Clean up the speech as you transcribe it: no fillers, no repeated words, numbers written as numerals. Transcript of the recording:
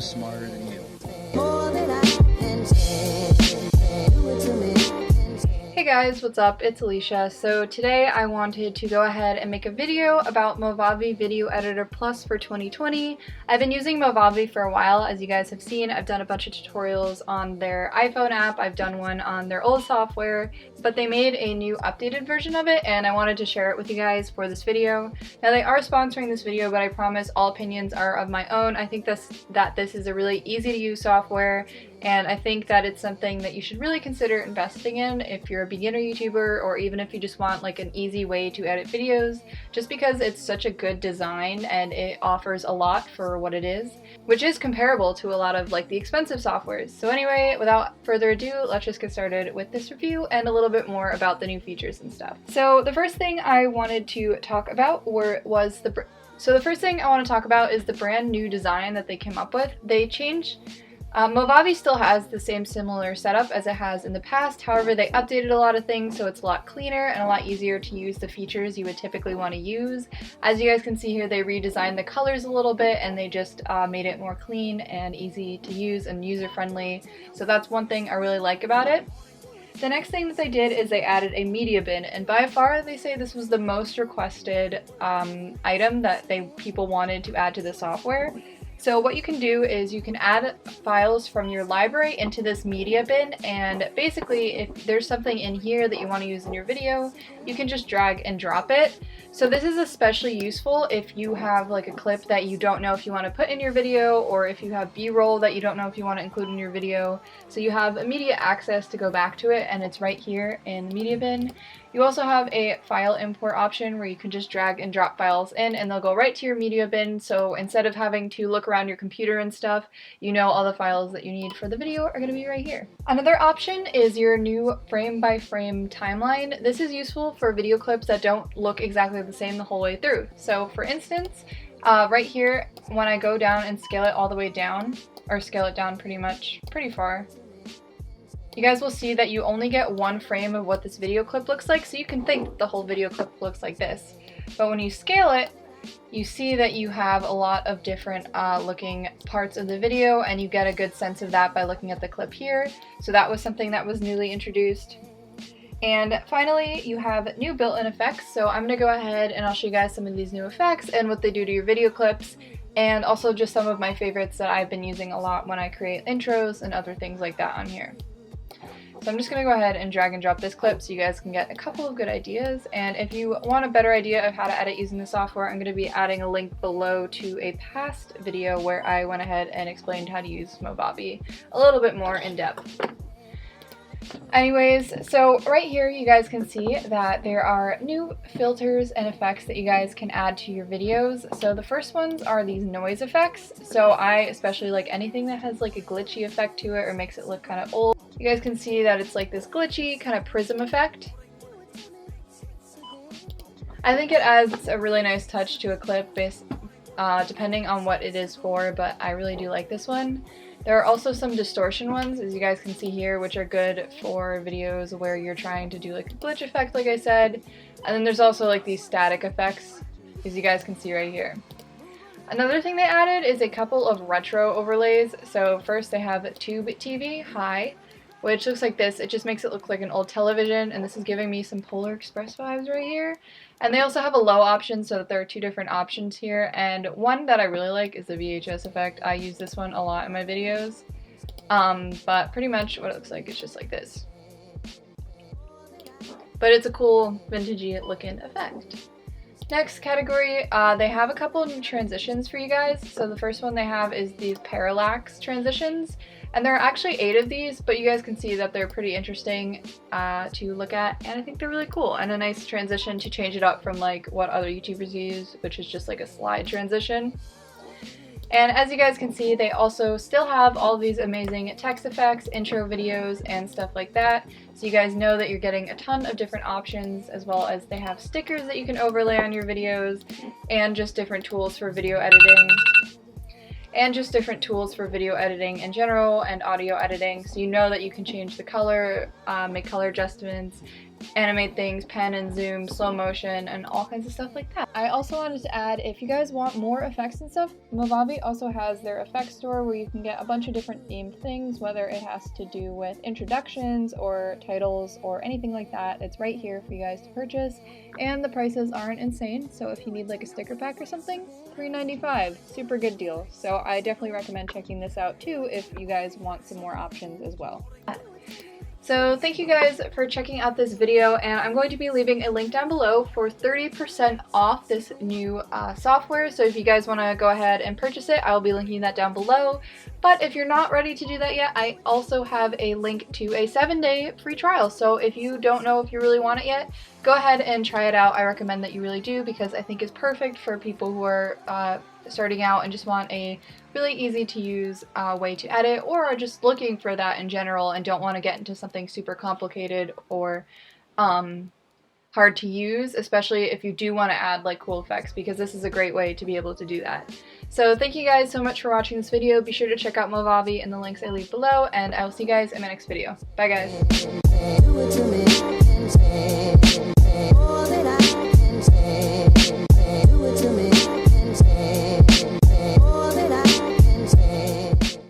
smarter than you. Hey guys, what's up? It's Alicia. So today I wanted to go ahead and make a video about Movavi Video Editor Plus for 2020. I've been using Movavi for a while, as you guys have seen. I've done a bunch of tutorials on their iPhone app, I've done one on their old software, but they made a new updated version of it and I wanted to share it with you guys for this video. Now they are sponsoring this video, but I promise all opinions are of my own. I think that this is a really easy to use software, and I think that it's something that you should really consider investing in if you're a beginner YouTuber, or even if you just want like an easy way to edit videos, just because it's such a good design and it offers a lot for what it is, which is comparable to a lot of like the expensive softwares. So anyway, without further ado, let's just get started with this review and a little bit more about the new features and stuff. So the first thing I wanted to talk about is the brand new design that they came up with. They changed Movavi still has the same similar setup as it has in the past, however they updated a lot of things so it's a lot cleaner and a lot easier to use the features you would typically want to use. As you guys can see here, they redesigned the colors a little bit and they just made it more clean and easy to use and user-friendly, so that's one thing I really like about it. The next thing that they did is they added a media bin, and by far they say this was the most requested item that people wanted to add to the software. So what you can do is you can add files from your library into this media bin, and basically if there's something in here that you want to use in your video, you can just drag and drop it. So this is especially useful if you have like a clip that you don't know if you want to put in your video, or if you have B-roll that you don't know if you want to include in your video. So you have immediate access to go back to it, and it's right here in the media bin. You also have a file import option where you can just drag and drop files in and they'll go right to your media bin, so instead of having to look around your computer and stuff, you know all the files that you need for the video are going to be right here. Another option is your new frame-by-frame timeline. This is useful for video clips that don't look exactly the same the whole way through. So for instance, right here, when I go down and scale it all the way down, or scale it down pretty far, you guys will see that you only get one frame of what this video clip looks like, so you can think that the whole video clip looks like this. But when you scale it, you see that you have a lot of different looking parts of the video, and you get a good sense of that by looking at the clip here. So that was something that was newly introduced. And finally, you have new built-in effects. So I'm going to go ahead and I'll show you guys some of these new effects and what they do to your video clips, and also just some of my favorites that I've been using a lot when I create intros and other things like that on here. So I'm just going to go ahead and drag and drop this clip so you guys can get a couple of good ideas, and if you want a better idea of how to edit using the software, I'm going to be adding a link below to a past video where I went ahead and explained how to use Movavi a little bit more in depth. Anyways, so right here you guys can see that there are new filters and effects that you guys can add to your videos. So the first ones are these noise effects. So I especially like anything that has like a glitchy effect to it or makes it look kind of old. You guys can see that it's like this glitchy kind of prism effect. I think it adds a really nice touch to a clip depending on what it is for, but I really do like this one. There are also some distortion ones, as you guys can see here, which are good for videos where you're trying to do like a glitch effect, like I said. And then there's also like these static effects, as you guys can see right here. Another thing they added is a couple of retro overlays. So first they have Tube TV High, which looks like this. It just makes it look like an old television, and this is giving me some Polar Express vibes right here. And they also have a low option, so that there are two different options here, and one that I really like is the VHS effect. I use this one a lot in my videos, but pretty much what it looks like is just like this. But it's a cool vintagey looking effect. Next category, they have a couple of new transitions for you guys. So the first one they have is these parallax transitions, and there are actually 8 of these, but you guys can see that they're pretty interesting to look at, and I think they're really cool, and a nice transition to change it up from like what other YouTubers use, which is just like a slide transition. And as you guys can see, they also still have all these amazing text effects, intro videos, and stuff like that. So you guys know that you're getting a ton of different options, as well as they have stickers that you can overlay on your videos, and just different tools for video editing. In general, and audio editing, so you know that you can change the color, make color adjustments, animate things, pan and zoom, slow motion, and all kinds of stuff like that. I also wanted to add, if you guys want more effects and stuff, Movavi also has their effects store where you can get a bunch of different themed things, whether it has to do with introductions or titles or anything like that. It's right here for you guys to purchase, and the prices aren't insane, so if you need like a sticker pack or something, $3.95, super good deal. So I definitely recommend checking this out too if you guys want some more options as well. So thank you guys for checking out this video, and I'm going to be leaving a link down below for 30% off this new software. So if you guys want to go ahead and purchase it, I will be linking that down below. But if you're not ready to do that yet, I also have a link to a 7-day free trial. So if you don't know if you really want it yet, go ahead and try it out. I recommend that you really do, because I think it's perfect for people who are starting out and just want a really easy to use way to edit, or are just looking for that in general and don't want to get into something super complicated or hard to use, especially if you do want to add like cool effects, because this is a great way to be able to do that. So thank you guys so much for watching this video. Be sure to check out Movavi in the links I leave below, and I will see you guys in my next video. Bye guys!